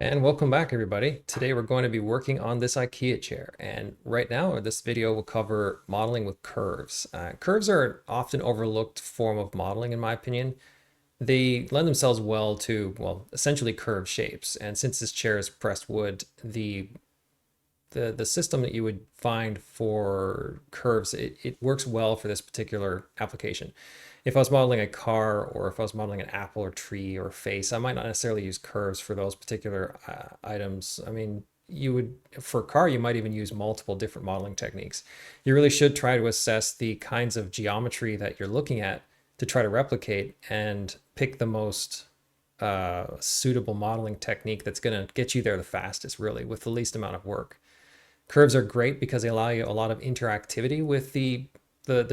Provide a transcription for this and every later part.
And welcome back, everybody. Today we're going to be working on this IKEA chair. And right now, this video will cover modeling with curves. Curves are an often overlooked form of modeling, in my opinion. They lend themselves well to, well, essentially curved shapes. And since this chair is pressed wood, the system that you would find for curves, it works well for this particular application. If I was modeling a car, or if I was modeling an apple or tree or face, I might not necessarily use curves for those particular items. I mean, you would, for a car, you might even use multiple different modeling techniques. You really should try to assess the kinds of geometry that you're looking at to try to replicate and pick the most suitable modeling technique that's going to get you there the fastest, really, with the least amount of work. Curves are great because they allow you a lot of interactivity with the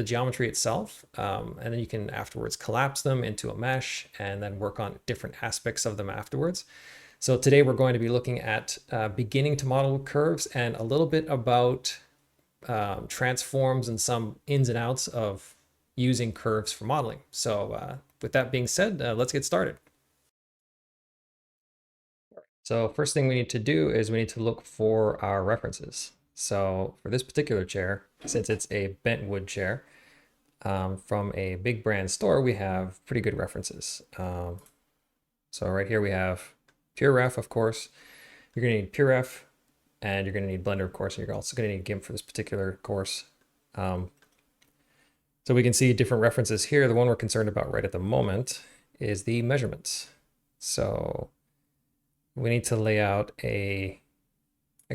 geometry itself. And then you can afterwards collapse them into a mesh and then work on different aspects of them afterwards. So today we're going to be looking at beginning to model curves and a little bit about transforms and some ins and outs of using curves for modeling. So with that being said, let's get started. So first thing we need to do is we need to look for our references. So for this particular chair, since it's a bent wood chair from a big brand store, we have pretty good references. So right here we have Pure Ref, of course. You're going to need Pure Ref, and you're going to need Blender, of course, and you're also going to need GIMP for this particular course. So we can see different references here. The one we're concerned about right at the moment is the measurements. So we need to lay out a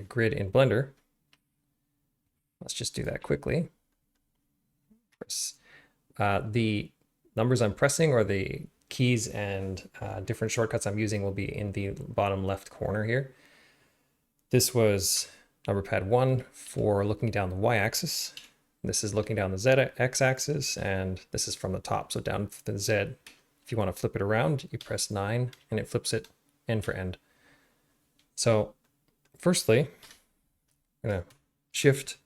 grid in Blender. Let's just do that quickly. The numbers I'm pressing, or the keys and different shortcuts I'm using, will be in the bottom left corner here. This was number pad 1 for looking down the y-axis. This is looking down the z-x-axis, and this is from the top. So down the z, if you want to flip it around, you press 9 and it flips it end for end. So firstly, I'm going to shift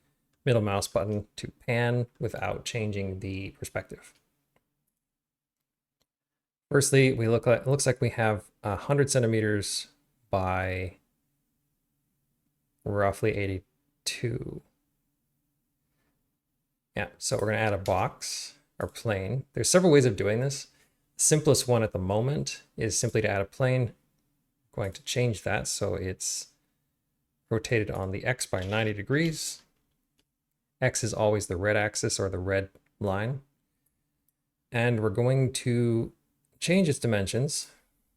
middle mouse button to pan without changing the perspective. Firstly, it looks like we have 100 centimeters by roughly 82. Yeah, so we're going to add a box or plane. There's several ways of doing this. The simplest one at the moment is simply to add a plane. I'm going to change that so it's rotated on the X by 90 degrees. X is always the red axis, or the red line. And we're going to change its dimensions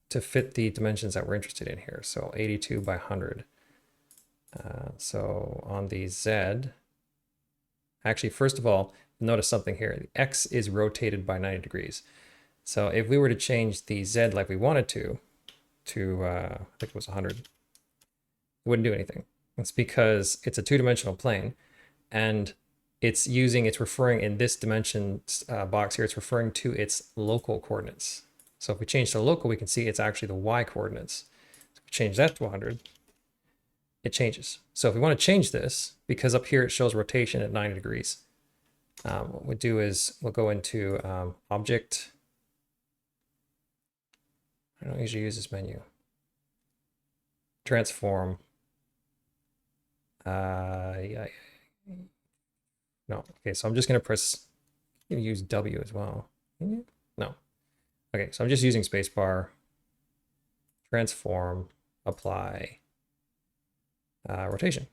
to fit the dimensions that we're interested in here. So 82 by 100. So on the Z, actually, first of all, notice something here. The X is rotated by 90 degrees. So if we were to change the Z like we wanted to I think it was 100, it wouldn't do anything. It's because it's a two-dimensional plane, and it's referring in this dimension box here, it's referring to its local coordinates. So if we change to local, we can see it's actually the y coordinates. So if we change that to 100, it changes. So if we want to change this, because up here it shows rotation at 90 degrees, what we do is we'll go into Object. I don't usually use this menu. Transform. Yeah. No. Okay, so I'm just going to press, use W as well. No. Okay, so I'm just using spacebar, transform, apply, rotation.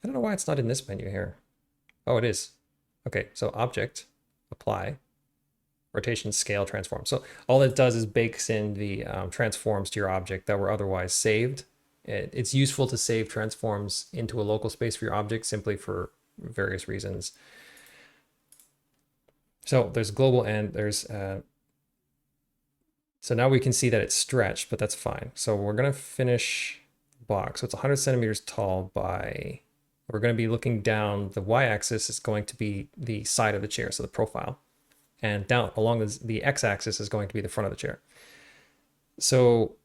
I don't know why it's not in this menu here. Oh, it is. Okay, so object, apply, rotation, scale, transform. So all it does is bakes in the transforms to your object that were otherwise saved. It's useful to save transforms into a local space for your object, simply for various reasons. So there's global, and there's so now we can see that it's stretched, but that's fine. So we're going to finish the box. So it's 100 centimeters tall by, we're going to be looking down the y-axis is going to be the side of the chair, so the profile. And down along the x-axis is going to be the front of the chair. So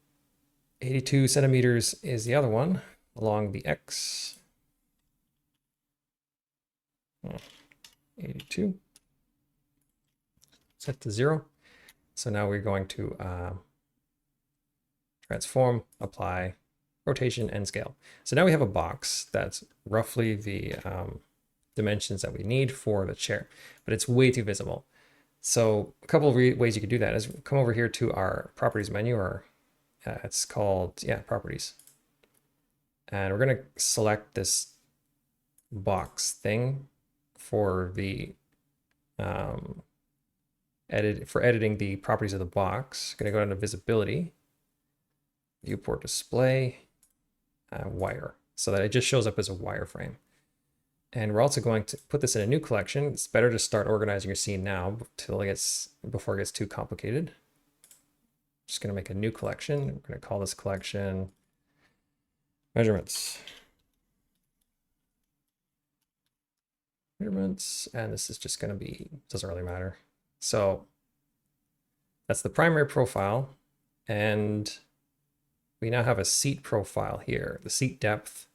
82 centimeters is the other one along the x. 82. set to 0. So now we're going to transform, apply, rotation, and scale. So now we have a box that's roughly the dimensions that we need for the chair, but it's way too visible. So a couple of ways you could do that is come over here to our properties menu, or it's called, properties. And we're going to select this box thing for the editing the properties of the box. Going to go down to visibility, viewport display, wire, so that it just shows up as a wireframe. And we're also going to put this in a new collection. It's better to start organizing your scene now before it gets too complicated. Just going to make a new collection. We're going to call this collection measurements. And this is just going to be, doesn't really matter. So that's the primary profile. And we now have a seat profile here. The seat depth,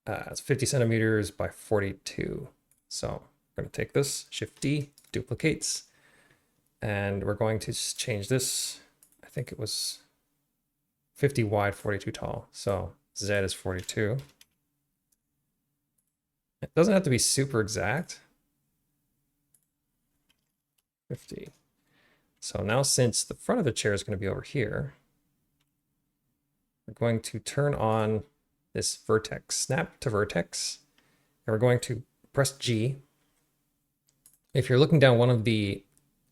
it's 50 centimeters by 42. So we're going to take this, Shift D, duplicates, and we're going to change this. I think it was 50 wide, 42 tall. So Z is 42. It doesn't have to be super exact. 50. So now, since the front of the chair is going to be over here, we're going to turn on this vertex, snap to vertex, and we're going to press G. If you're looking down one of the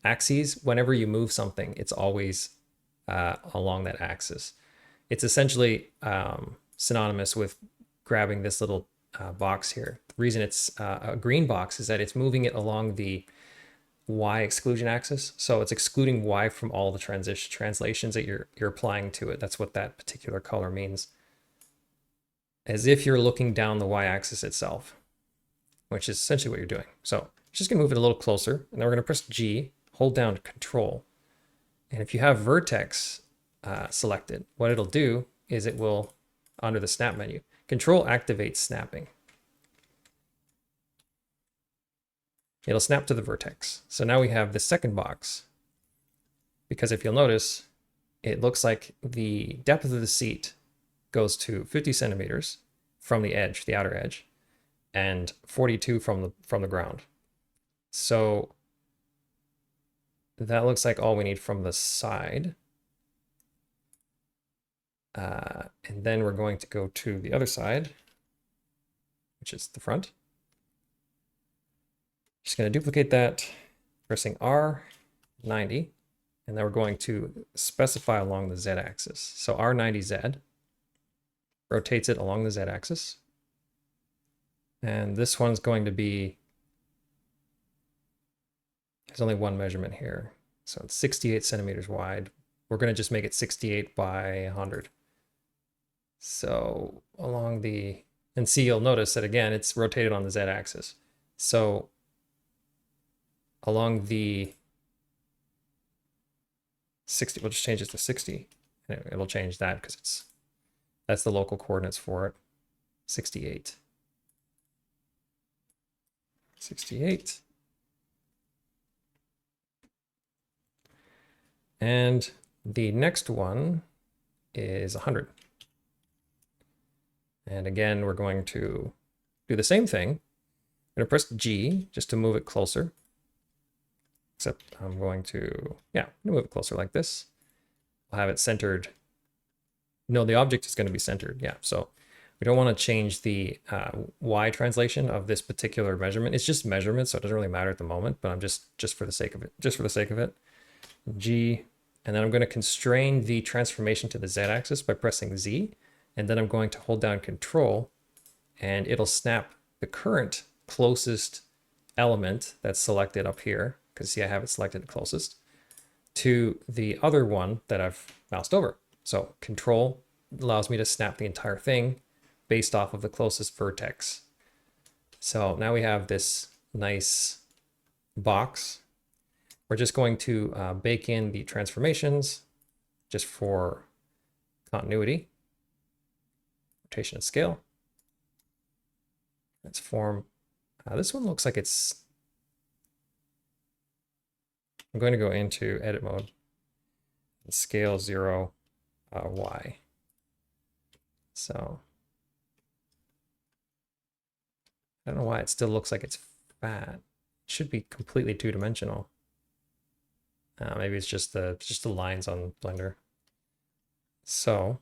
axes, whenever you move something, it's always along that axis. It's essentially synonymous with grabbing this little box here. The reason it's a green box is that it's moving it along the Y exclusion axis. So it's excluding Y from all the translations that you're applying to it. That's what that particular color means. As if you're looking down the Y axis itself, which is essentially what you're doing. So just gonna move it a little closer, and then we're gonna press G, hold down Control. And if you have vertex selected, what it'll do is it will, under the snap menu, Control activates snapping. It'll snap to the vertex. So now we have the second box, because if you'll notice, it looks like the depth of the seat goes to 50 centimeters from the edge, the outer edge, and 42 from the ground. So that looks like all we need from the side. And then we're going to go to the other side, which is the front. Just going to duplicate that, pressing R90, and then we're going to specify along the Z-axis. So R90Z rotates it along the Z-axis. And this one's going to be, there's only one measurement here. So it's 68 centimeters wide. We're going to just make it 68 by 100. So along the, and see, you'll notice that again, it's rotated on the Z-axis. So along the 60, we'll just change it to 60. And it'll change that because that's the local coordinates for it. 68. 68. And the next one is 100. And again, we're going to do the same thing. I'm going to press G just to move it closer. Except I'm going to, move it closer like this. I'll have it centered. No, the object is going to be centered. Yeah, so we don't want to change the Y translation of this particular measurement. It's just measurement, so it doesn't really matter at the moment, but I'm just for the sake of it, G, and then I'm going to constrain the transformation to the Z-axis by pressing Z, and then I'm going to hold down Control, and it'll snap the current closest element that's selected up here, because see, I have it selected closest, to the other one that I've moused over. So Control allows me to snap the entire thing based off of the closest vertex. So now we have this nice box. We're just going to bake in the transformations just for continuity. Rotation and scale. Transform. This one looks like it's I'm going to go into edit mode and scale 0 Y. So I don't know why it still looks like it's fat. It should be completely two-dimensional. Maybe it's just the lines on Blender. So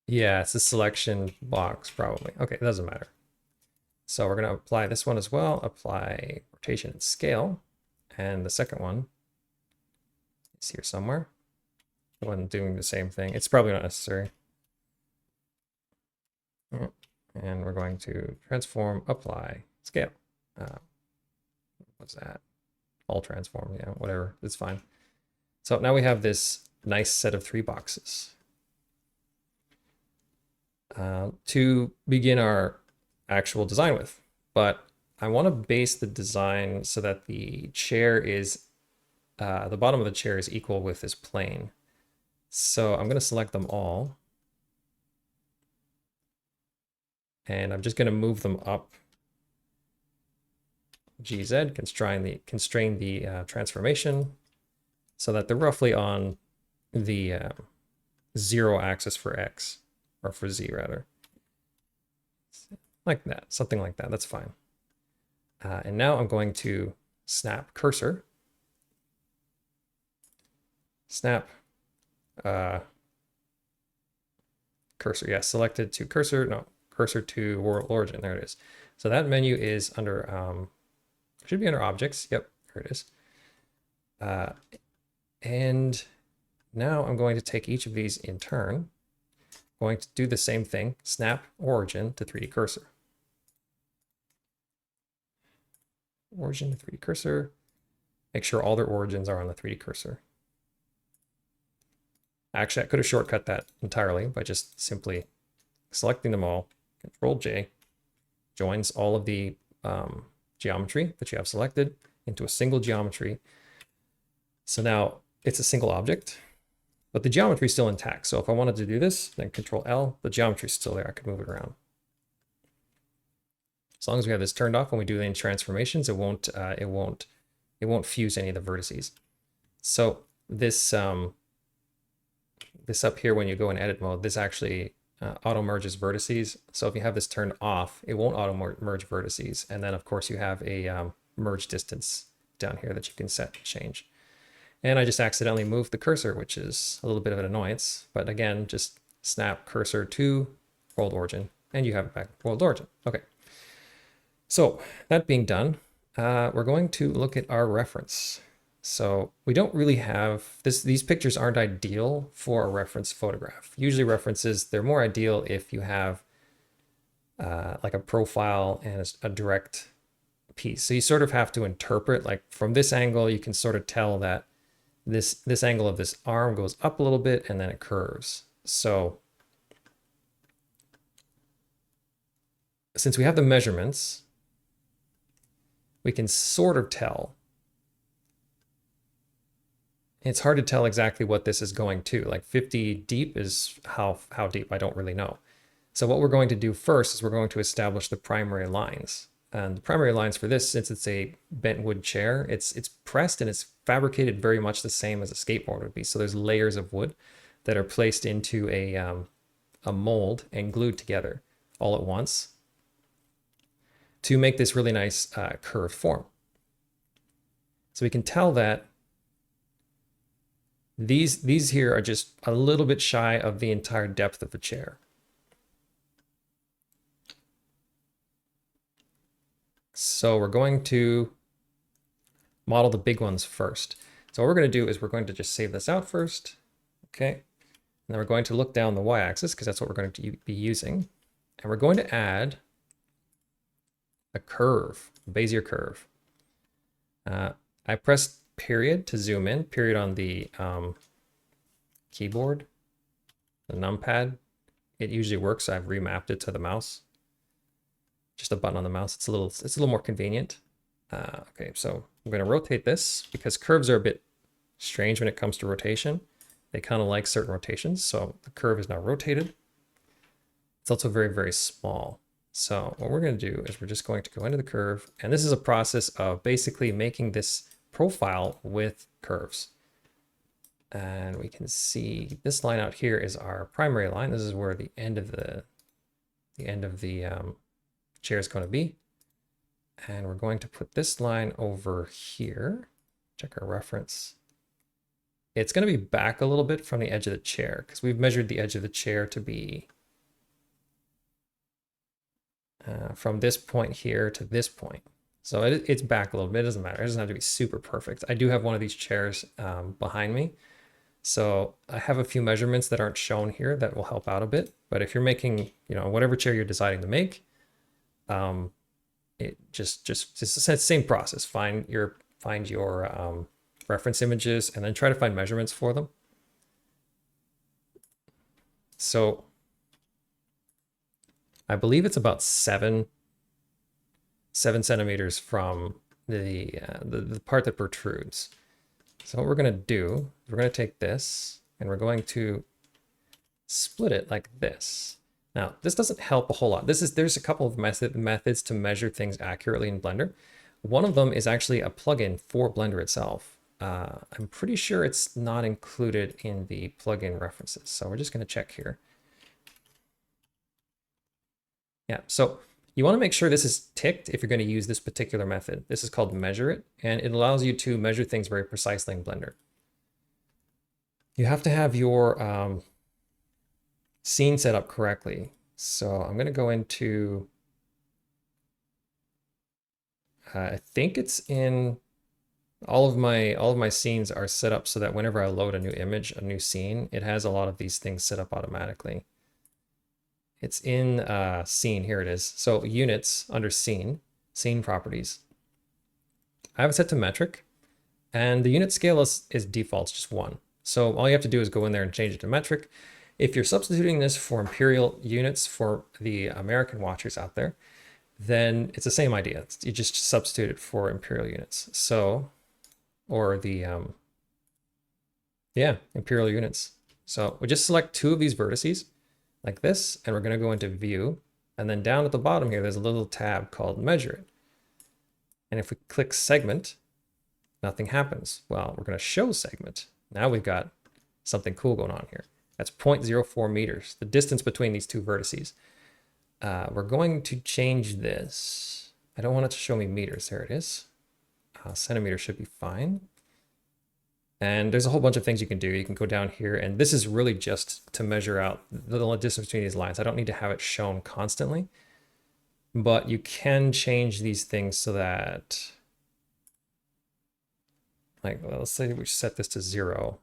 yeah, it's the selection box probably. Okay, it doesn't matter. So we're going to apply this one as well. Apply rotation and scale. And the second one is here somewhere. The one doing the same thing. It's probably not necessary. And we're going to transform, apply, scale. What's that? All transform, yeah, whatever, it's fine. So now we have this nice set of 3 boxes. To begin our actual design with, but I want to base the design so that the chair is, the bottom of the chair is equal with this plane. So I'm going to select them all. And I'm just going to move them up GZ, constrain the transformation so that they're roughly on the 0 axis for X, or for Z rather. Like that, something like that, that's fine. And now I'm going to snap cursor. Snap cursor, yeah, selected to cursor, no, cursor to world origin, there it is. So that menu is under, should be under objects, yep, here it is. And now I'm going to take each of these in turn, going to do the same thing, snap origin to 3D cursor. Origin to 3D cursor, make sure all their origins are on the 3D cursor. Actually, I could have shortcut that entirely by just simply selecting them all, Control J, joins all of the geometry that you have selected into a single geometry. So now it's a single object, but the geometry is still intact. So if I wanted to do this, then Control L, the geometry is still there. I could move it around. As long as we have this turned off when we do any transformations, it won't fuse any of the vertices. So this this up here, when you go in edit mode, this actually auto merges vertices. So if you have this turned off, it won't auto merge vertices. And then of course you have a merge distance down here that you can set and change. And I just accidentally moved the cursor, which is a little bit of an annoyance. But again, just snap cursor to world origin and you have it back world origin. Okay. So that being done, we're going to look at our reference. So we don't really have this, these pictures aren't ideal for a reference photograph. Usually references, they're more ideal if you have like a profile and a direct piece. So you sort of have to interpret, like from this angle, you can sort of tell that this angle of this arm goes up a little bit and then it curves. So since we have the measurements, we can sort of tell. It's hard to tell exactly what this is going to. Like 50 deep is how deep, I don't really know. So what we're going to do first is we're going to establish the primary lines. And the primary lines for this, since it's a bent wood chair, it's pressed and it's fabricated very much the same as a skateboard would be. So there's layers of wood that are placed into a mold and glued together all at once to make this really nice curved form. So we can tell that these here are just a little bit shy of the entire depth of the chair. So we're going to model the big ones first. So what we're going to do is we're going to just save this out first. Okay. And then we're going to look down the y-axis because that's what we're going to be using. And we're going to add a curve, a Bezier curve. I pressed period to zoom in, period on the keyboard, the numpad. It usually works. I've remapped it to the mouse. Just a button on the mouse. It's a little more convenient. Okay, so I'm going to rotate this because curves are a bit strange when it comes to rotation. They kind of like certain rotations. So the curve is now rotated. It's also very, very small. So what we're going to do is we're just going to go into the curve, and this is a process of basically making this profile with curves. And we can see this line out here is our primary line. This is where the end of the chair is going to be. And we're going to put this line over here. Check our reference. It's going to be back a little bit from the edge of the chair because we've measured the edge of the chair to be from this point here to this point. So it's back a little bit. It doesn't matter. It doesn't have to be super perfect. I do have one of these chairs behind me. So I have a few measurements that aren't shown here that will help out a bit. But if you're making, whatever chair you're deciding to make, it's the same process. Find your reference images and then try to find measurements for them. So I believe it's about seven centimeters from the part that protrudes. So what we're going to do, we're going to take this and we're going to split it like this. Now, this doesn't help a whole lot. There's a couple of methods to measure things accurately in Blender. One of them is actually a plugin for Blender itself. I'm pretty sure it's not included in the plugin references. So we're just going to check here. Yeah, so you want to make sure this is ticked if you're going to use this particular method. This is called measure it, and it allows you to measure things very precisely in Blender. You have to have your scene set up correctly. So I'm going to go into, I think it's in all of my scenes are set up so that whenever I load a new image, a new scene, it has a lot of these things set up automatically. It's in scene, here it is. So units under scene properties. I have it set to metric, and the unit scale is default, it's just 1. So all you have to do is go in there and change it to metric. If you're substituting this for imperial units for the American watchers out there, then it's the same idea. You just substitute it for imperial units. So, or the, imperial units. So we just select 2 of these vertices like this, and we're going to go into view, and then down at the bottom here, there's a little tab called measure it. And if we click segment, nothing happens. Well, we're going to show segment. Now we've got something cool going on here. That's 0.04 meters, the distance between these 2 vertices. We're going to change this. I don't want it to show me meters. There it is. Centimeters should be fine. And there's a whole bunch of things you can do. You can go down here, and this is really just to measure out the distance between these lines. I don't need to have it shown constantly, but you can change these things so that, like, well, let's say we set this to 0.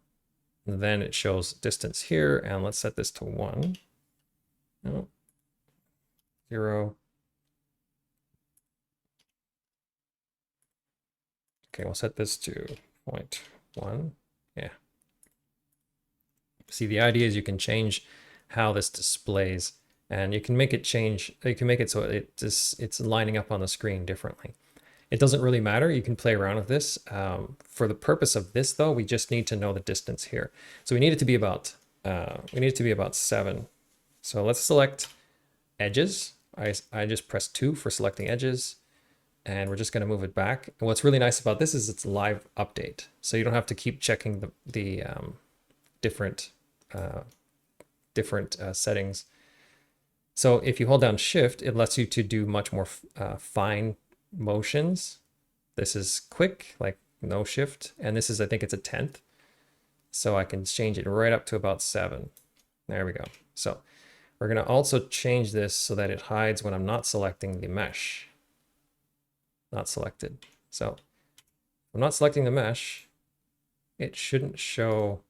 And then it shows distance here, and let's set this to 1. No. 0. Okay, we'll set this to 0.1. Yeah. See, the idea is you can change how this displays, and you can make it change. You can make it so it's lining up on the screen differently. It doesn't really matter. You can play around with this. For the purpose of this, though, we just need to know the distance here. So we need it to be about 7. So let's select edges. I just press 2 for selecting edges, and we're just going to move it back. And what's really nice about this is it's live update, so you don't have to keep checking the different settings. So if you hold down Shift, it lets you to do much more fine motions. This is quick, like no shift, and this is, I think it's a 1/10, so I can change it right up to about 7. There we go. So we're going to also change this so that it hides when I'm not selecting the mesh. Not selected. So if I'm not selecting the mesh, it shouldn't show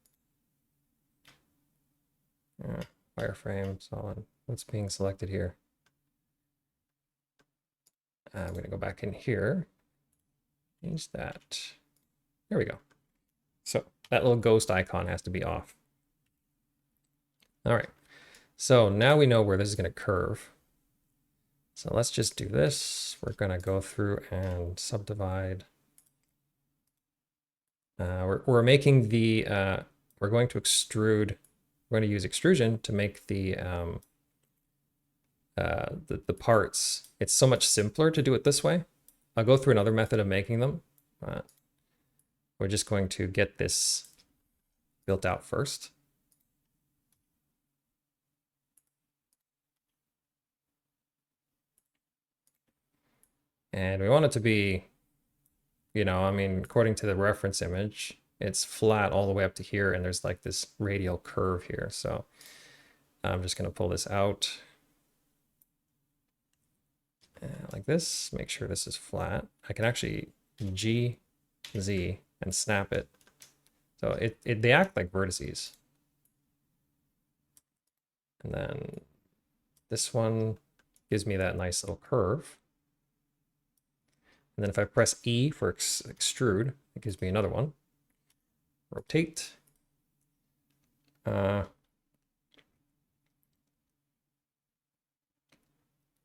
wireframe solid. What's being selected here? I'm going to go back in here, change that. There we go. So that little ghost icon has to be off. All right. So now we know where this is going to curve. So let's just do this. We're going to go through and subdivide. We're making the, we're going to extrude, we're going to use extrusion to make the the parts, it's so much simpler to do it this way. I'll go through another method of making them. We're just going to get this built out first. And we want it to be, you know, I mean, according to the reference image, it's flat all the way up to here, and there's like this radial curve here. So I'm just going to pull this out like this, make sure this is flat. I can actually G, Z, and snap it. So they act like vertices. And then this one gives me that nice little curve. And then if I press E for extrude, it gives me another one. Rotate.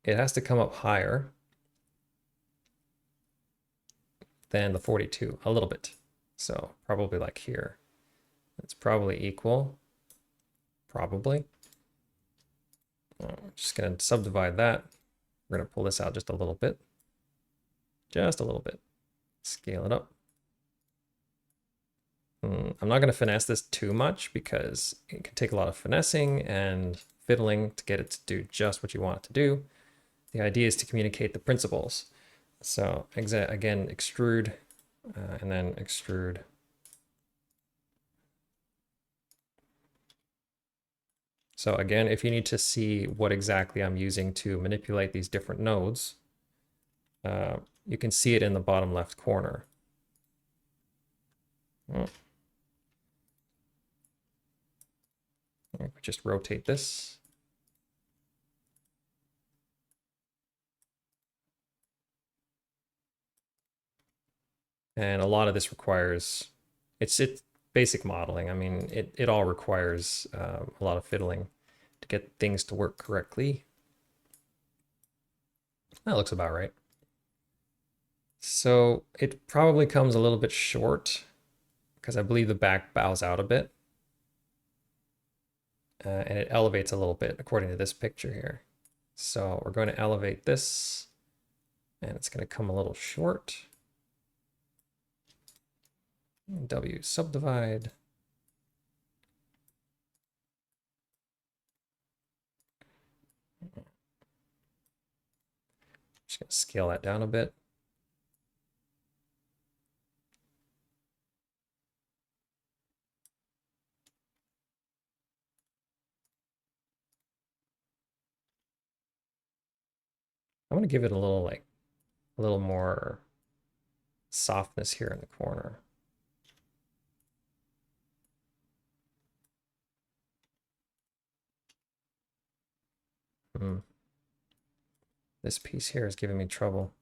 It has to come up higher than the 42, a little bit. So probably like here. It's probably equal, probably. I'm just gonna subdivide that. We're gonna pull this out just a little bit. Just a little bit. Scale it up. I'm not gonna finesse this too much because it can take a lot of finessing and fiddling to get it to do just what you want it to do. The idea is to communicate the principles. So again, extrude, and then extrude. So again, if you need to see what exactly I'm using to manipulate these different nodes, you can see it in the bottom left corner. Just rotate this. And a lot of this requires, it's basic modeling. I mean, it all requires a lot of fiddling to get things to work correctly. That looks about right. So it probably comes a little bit short because I believe the back bows out a bit. And it elevates a little bit according to this picture here. So we're going to elevate this, and it's going to come a little short. W subdivide. Just going to scale that down a bit. I'm going to give it a little more softness here in the corner. This piece here is giving me trouble.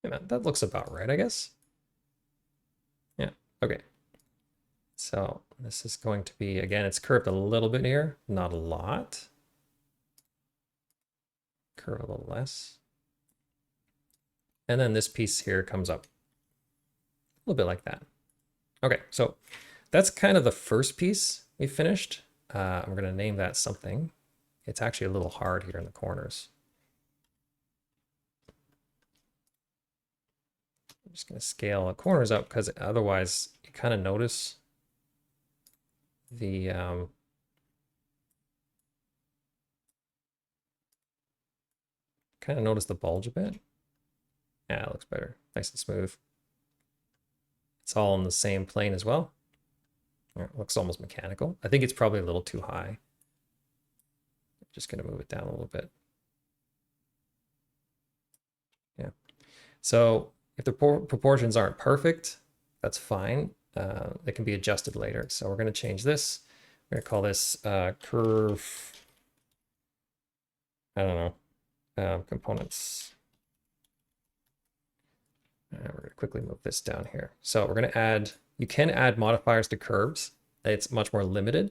Yeah, that looks about right, I guess. Yeah, okay. So this is going to be, again, it's curved a little bit here, not a lot. Curve a little less. And then this piece here comes up a little bit like that. Okay, so that's kind of the first piece we finished. I'm going to name that something. It's actually a little hard here in the corners. I'm just going to scale the corners up because otherwise you kind of notice the bulge a bit. Yeah, it looks better. Nice and smooth. It's all in the same plane as well. It looks almost mechanical. I think it's probably a little too high. Just going to move it down a little bit. Yeah. So if the proportions aren't perfect, that's fine. They can be adjusted later. So we're going to change this. We're going to call this curve, I don't know, components. We're going to quickly move this down here. So we're going to add, you can add modifiers to curves. It's much more limited.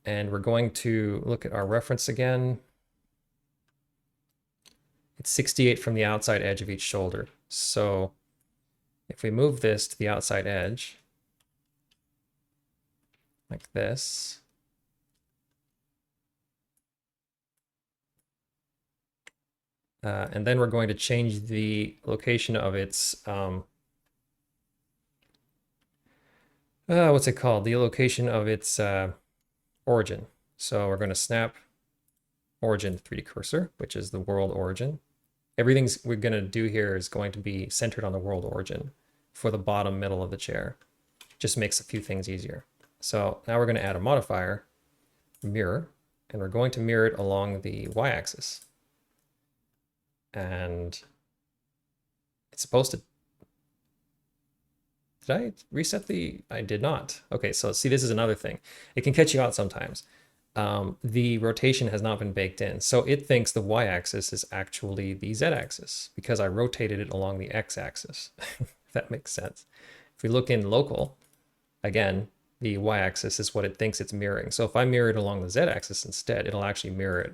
And we're going to look at our reference again. It's 68 from the outside edge of each shoulder. So if we move this to the outside edge, like this, and then we're going to change the location of its, what's it called? The location of its origin. So we're going to snap origin 3D cursor, which is the world origin. Everything's we're going to do here is going to be centered on the world origin for the bottom middle of the chair. Just makes a few things easier. So now we're going to add a modifier, mirror, and we're going to mirror it along the y-axis. And it's supposed to... Did I reset the... I did not. Okay, so see, this is another thing. It can catch you out sometimes. The rotation has not been baked in. So it thinks the y-axis is actually the z-axis because I rotated it along the x-axis, if that makes sense. If we look in local, again, the y-axis is what it thinks it's mirroring. So if I mirror it along the z-axis instead, it'll actually mirror it.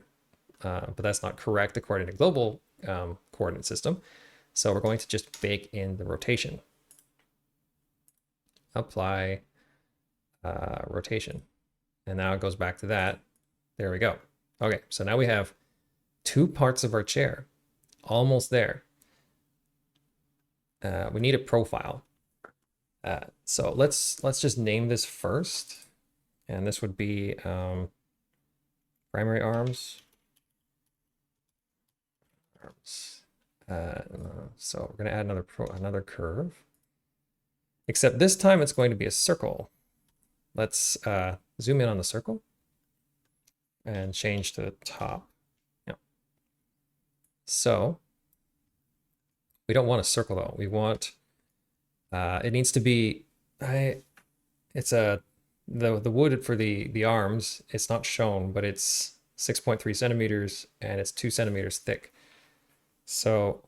But that's not correct according to global coordinate system. So we're going to just bake in the rotation. Apply rotation. And now it goes back to that. There we go. Okay, so now we have two parts of our chair. Almost there. We need a profile. So let's just name this first. And this would be primary arms. So we're going to add another curve. Except this time it's going to be a circle. Let's zoom in on the circle and change to the top. Yeah. So we don't want a circle though. We want it needs to be it's the wood for the arms. It's not shown, but it's 6.3 centimeters and it's 2 centimeters thick. So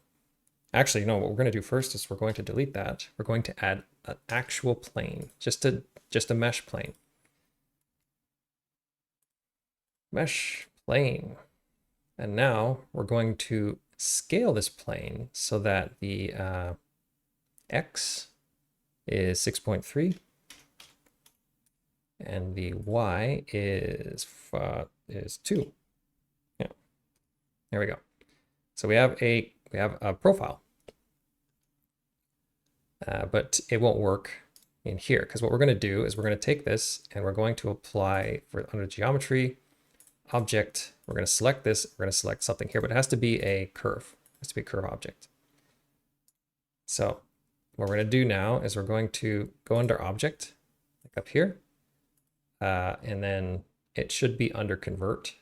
actually, no, what we're going to do first is we're going to delete that. We're going to add an actual plane, just a mesh plane. Mesh plane. And now we're going to scale this plane so that the x is 6.3 and the y is 2. Yeah, there we go. So we have a profile, but it won't work in here because what we're going to do is we're going to take this and we're going to apply under geometry, object. We're going to select this. We're going to select something here, but it has to be a curve. It has to be a curve object. So what we're going to do now is we're going to go under object, like up here, and then it should be under convert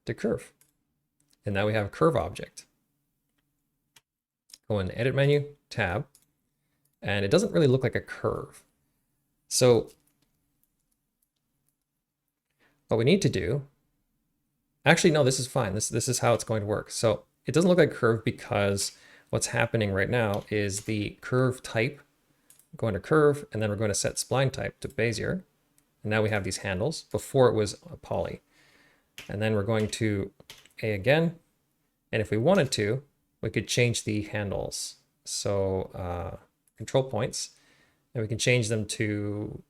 to curve. And now we have a curve object. Go in the edit menu, tab, and it doesn't really look like a curve. So what we need to do, actually, no, this is fine. This is how it's going to work. So it doesn't look like a curve because what's happening right now is the curve type, go under curve, and then we're going to set spline type to Bezier. And now we have these handles. Before it was a poly. And then we're going to A again. And if we wanted to, we could change the handles. So control points, and we can change them to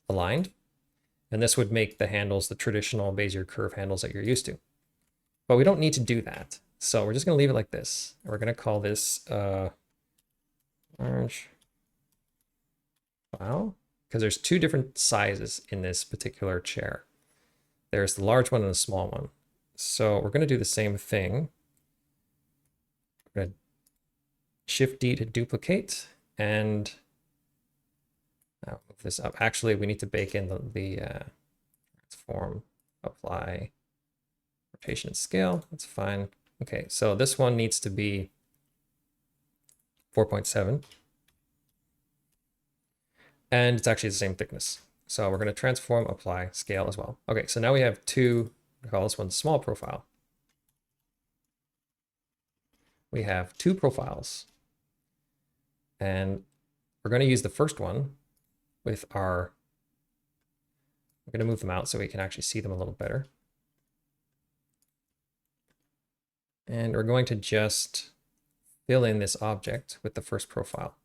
aligned. And this would make the handles the traditional Bezier curve handles that you're used to. But we don't need to do that. So we're just going to leave it like this. And we're going to call this orange file, because there's two different sizes in this particular chair. There's the large one and the small one. So we're going to do the same thing. We're going to Shift D to duplicate and move this up. Actually, we need to bake in the transform, apply rotation and scale. That's fine. Okay, so this one needs to be 4.7. And it's actually the same thickness. So we're going to transform, apply, scale as well. Okay, so now we have two, we call this one small profile. We have two profiles. And we're going to use the first one with our, we're going to move them out so we can actually see them a little better. And we're going to just fill in this object with the first profile,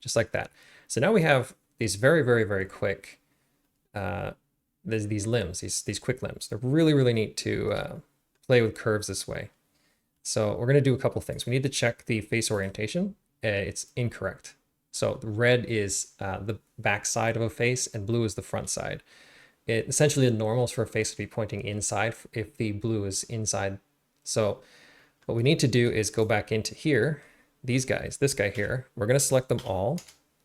just like that. So now we have these very, very, very quick, these limbs, these quick limbs. They're really, really neat to play with curves this way. So we're going to do a couple things. We need to check the face orientation. It's incorrect. So the red is the back side of a face and blue is the front side. Essentially, the normal is for a face to be pointing inside if the blue is inside. So what we need to do is go back into here, these guys, this guy here. We're going to select them all.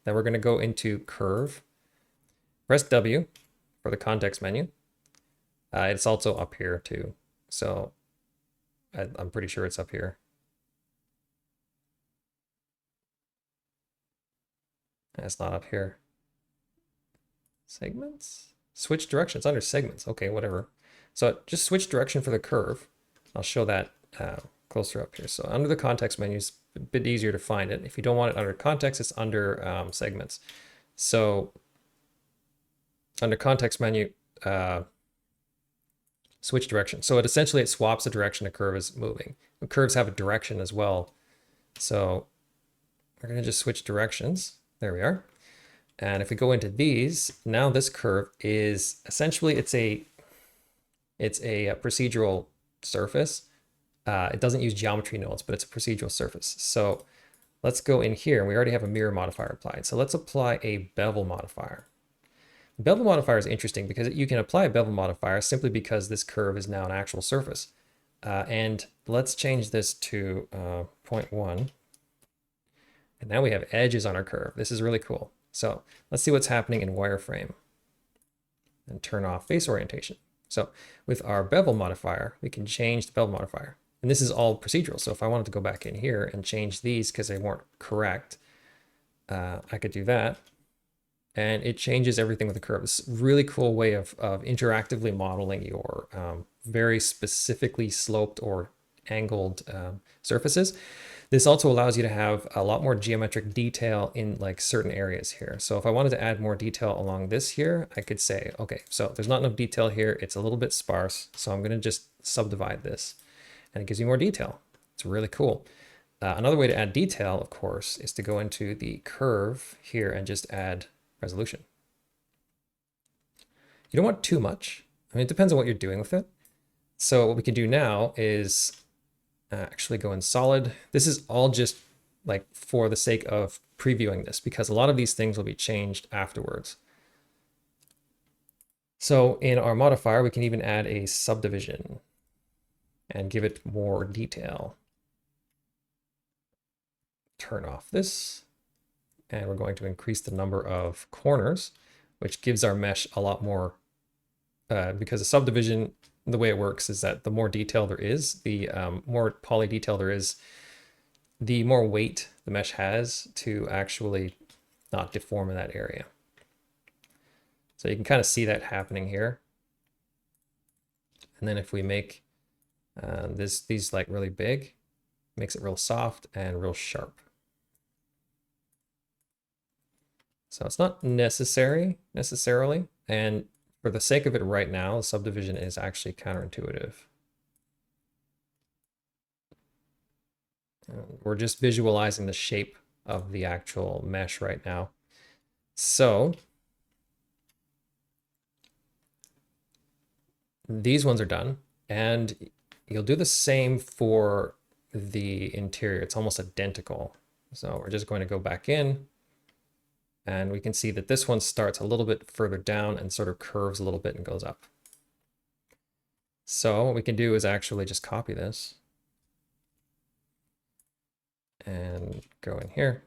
Then we're going to go into curve. Press W for the context menu. It's also up here too. So I'm pretty sure it's up here. It's not up here. Segments? Switch direction. It's under segments. Okay, whatever. So just switch direction for the curve. I'll show that closer up here. So under the context menu, it's a bit easier to find it. If you don't want it under context, it's under segments. So under context menu, switch direction. So it swaps the direction the curve is moving. The curves have a direction as well. So we're going to just switch directions. There we are. And if we go into these, now this curve is essentially, it's a procedural surface. It doesn't use geometry nodes, but it's a procedural surface. So let's go in here, and we already have a mirror modifier applied. So let's apply a bevel modifier. The bevel modifier is interesting because you can apply a bevel modifier simply because this curve is now an actual surface. And let's change this to 0.1. And now we have edges on our curve. This is really cool. So let's see what's happening in wireframe and turn off face orientation. So with our bevel modifier, we can change the bevel modifier. And this is all procedural. So if I wanted to go back in here and change these because they weren't correct, I could do that. And it changes everything with the curve. It's a really cool way of interactively modeling your very specifically sloped or angled surfaces. This also allows you to have a lot more geometric detail in like certain areas here. So if I wanted to add more detail along this here, I could say, okay, so there's not enough detail here. It's a little bit sparse. So I'm going to just subdivide this and it gives you more detail. It's really cool. Another way to add detail, of course, is to go into the curve here and just add resolution. You don't want too much. I mean, it depends on what you're doing with it. So what we can do now is actually go in solid. This is all just like for the sake of previewing this because a lot of these things will be changed afterwards. So in our modifier, we can even add a subdivision and give it more detail. Turn off this. And we're going to increase the number of corners, which gives our mesh a lot more, because a subdivision, the way it works is that the more detail there is, the more poly detail there is, the more weight the mesh has to actually not deform in that area. So you can kind of see that happening here. And then if we make these like really big, makes it real soft and real sharp. So it's not necessarily, and for the sake of it right now, the subdivision is actually counterintuitive. We're just visualizing the shape of the actual mesh right now. So these ones are done, and you'll do the same for the interior. It's almost identical. So we're just going to go back in. And we can see that this one starts a little bit further down and sort of curves a little bit and goes up. So what we can do is actually just copy this and go in here,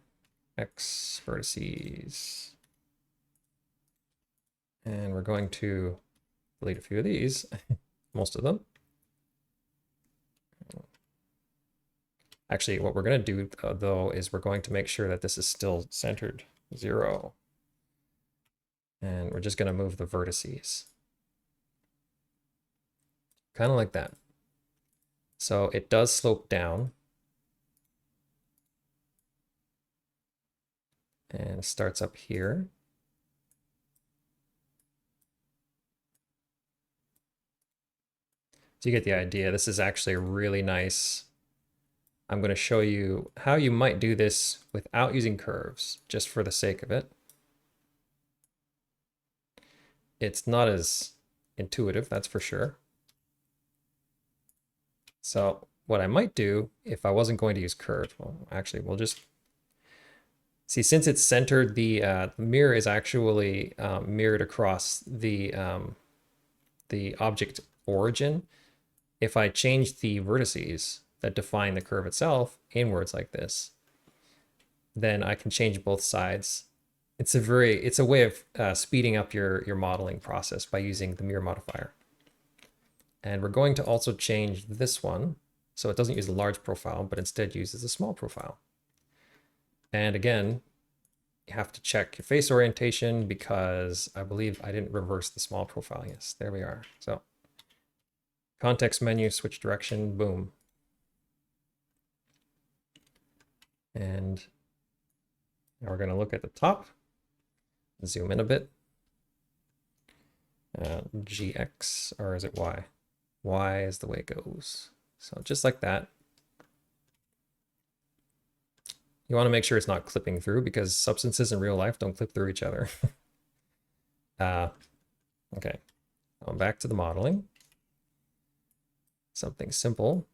X vertices. And we're going to delete a few of these, most of them. Actually, what we're going to do though is we're going to make sure that this is still centered. 0. And we're just going to move the vertices. Kind of like that. So it does slope down. And it starts up here. So you get the idea. This is actually a really nice I'm going to show you how you might do this without using curves, just for the sake of it. It's not as intuitive, that's for sure. So what I might do if I wasn't going to use curves, well, actually, we'll just see, since it's centered, the mirror is actually mirrored across the object origin. If I change the vertices that define the curve itself inwards like this, then I can change both sides. It's a way of speeding up your modeling process by using the mirror modifier. And we're going to also change this one so it doesn't use a large profile, but instead uses a small profile. And again, you have to check your face orientation because I believe I didn't reverse the small profile. Yes, there we are. So context menu, switch direction, boom. And now we're going to look at the top, zoom in a bit. GX, or is it Y? Y is the way it goes. So just like that. You want to make sure it's not clipping through because substances in real life don't clip through each other. Okay, going back to the modeling. Something simple.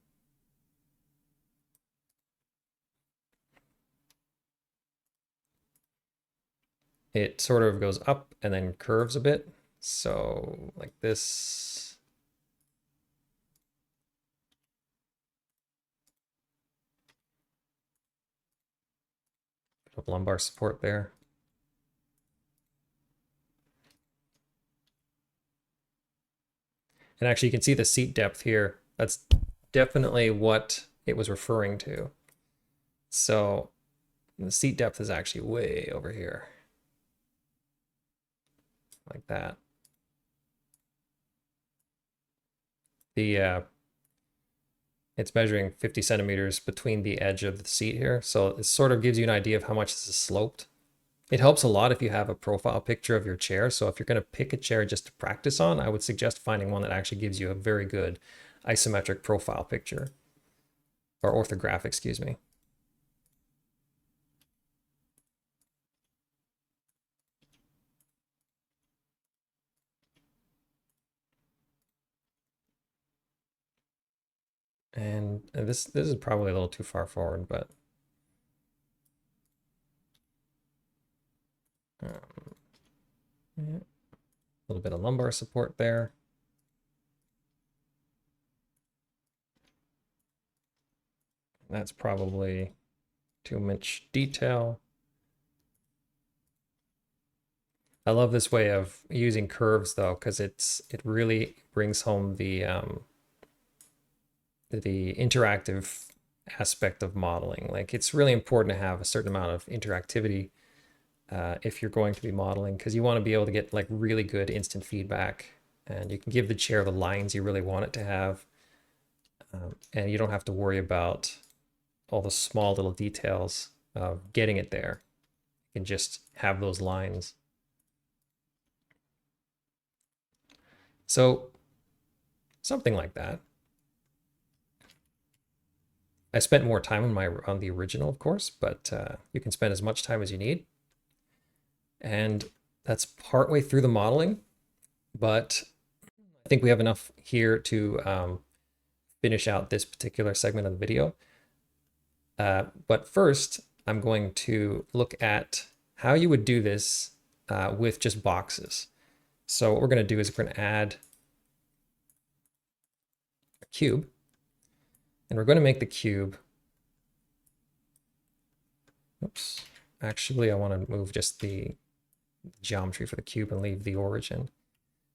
It sort of goes up and then curves a bit. So like this. Put lumbar support there. And actually you can see the seat depth here. That's definitely what it was referring to. So the seat depth is actually way over here. Like that. It's measuring 50 centimeters between the edge of the seat here. So it sort of gives you an idea of how much this is sloped. It helps a lot if you have a profile picture of your chair. So if you're going to pick a chair just to practice on, I would suggest finding one that actually gives you a very good isometric profile picture, or orthographic, excuse me. And this is probably a little too far forward, but yeah. A little bit of lumbar support there. That's probably too much detail. I love this way of using curves though, because it really brings home the interactive aspect of modeling. Like it's really important to have a certain amount of interactivity if you're going to be modeling, because you want to be able to get like really good instant feedback, and you can give the chair the lines you really want it to have, and you don't have to worry about all the small little details of getting it there. You can just have those lines. So something like that. I spent more time on the original, of course, but you can spend as much time as you need. And that's partway through the modeling, but I think we have enough here to finish out this particular segment of the video. But first, I'm going to look at how you would do this with just boxes. So what we're going to do is we're going to add a cube, and we're going to make the cube. Oops. Actually, I want to move just the geometry for the cube and leave the origin.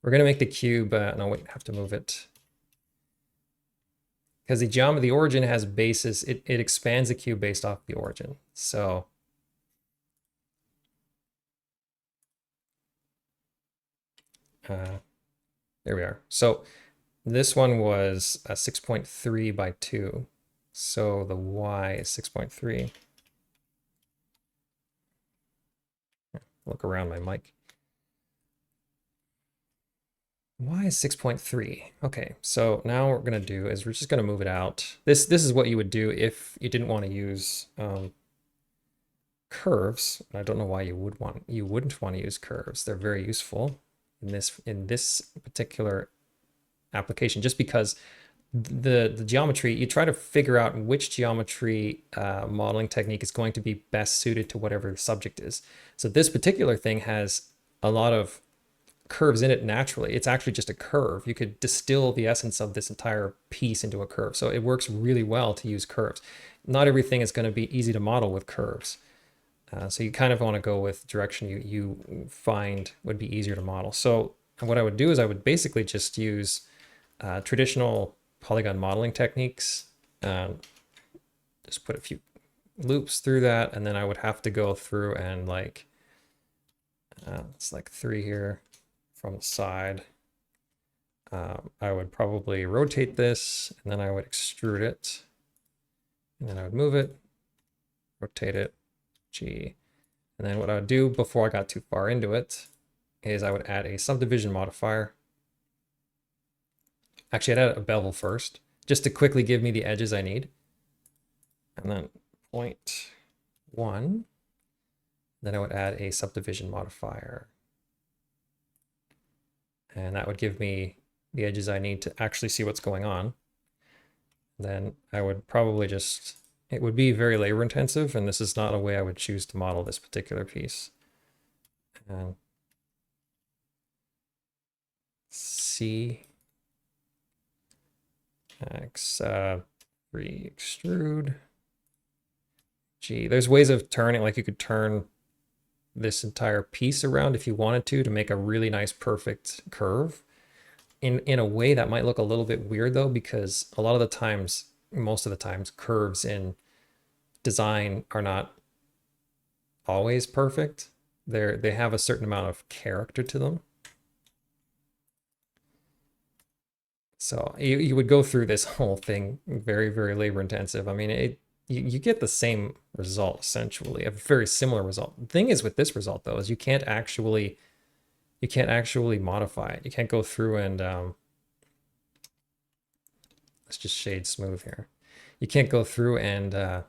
We're going to make the cube, no, wait, have to move it. Because the origin has basis, it expands the cube based off the origin. So there we are. So this one was 6.3 by 2. So the Y is 6.3. Look around my mic. Why is 6.3? Okay, so now what we're gonna do is we're just gonna move it out. This is what you would do if you didn't want to use curves. I don't know why you wouldn't want to use curves. They're very useful in this particular application, just because the geometry, you try to figure out which geometry modeling technique is going to be best suited to whatever the subject is. So this particular thing has a lot of curves in it naturally. It's actually just a curve. You could distill the essence of this entire piece into a curve. So it works really well to use curves. Not everything is going to be easy to model with curves. So you kind of want to go with direction you find would be easier to model. So what I would do is I would basically just use traditional polygon modeling techniques. Just put a few loops through that, and then I would have to go through and like, it's like 3 here from the side. I would probably rotate this, and then I would extrude it, and then I would move it, rotate it, G. And then what I would do before I got too far into it is I would add a subdivision modifier. Actually, I'd add a bevel first, just to quickly give me the edges I need. And then 0.1. Then I would add a subdivision modifier. And that would give me the edges I need to actually see what's going on. Then I would probably just, it would be very labor intensive, and this is not a way I would choose to model this particular piece. And C, X, 3 extrude, G. There's ways of turning, like you could turn this entire piece around if you wanted to make a really nice, perfect curve. In a way that might look a little bit weird though, because a lot of the times, most of the times, curves in design are not always perfect. They have a certain amount of character to them. So you would go through this whole thing very, very labor intensive. I mean, you get the same result essentially, a very similar result. The thing is with this result though, is you can't actually modify it. You can't go through and let's just shade smooth here. You can't go through and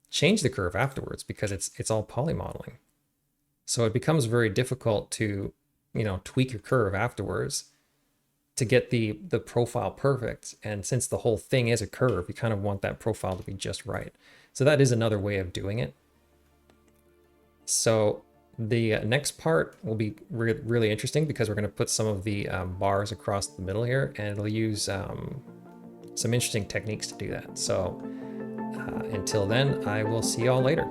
change the curve afterwards because it's all poly modeling. So it becomes very difficult to, tweak your curve afterwards to get the profile perfect. And since the whole thing is a curve, you kind of want that profile to be just right. So that is another way of doing it. So the next part will be really interesting because we're going to put some of the bars across the middle here, and it'll use some interesting techniques to do that. So until then, I will see y'all later.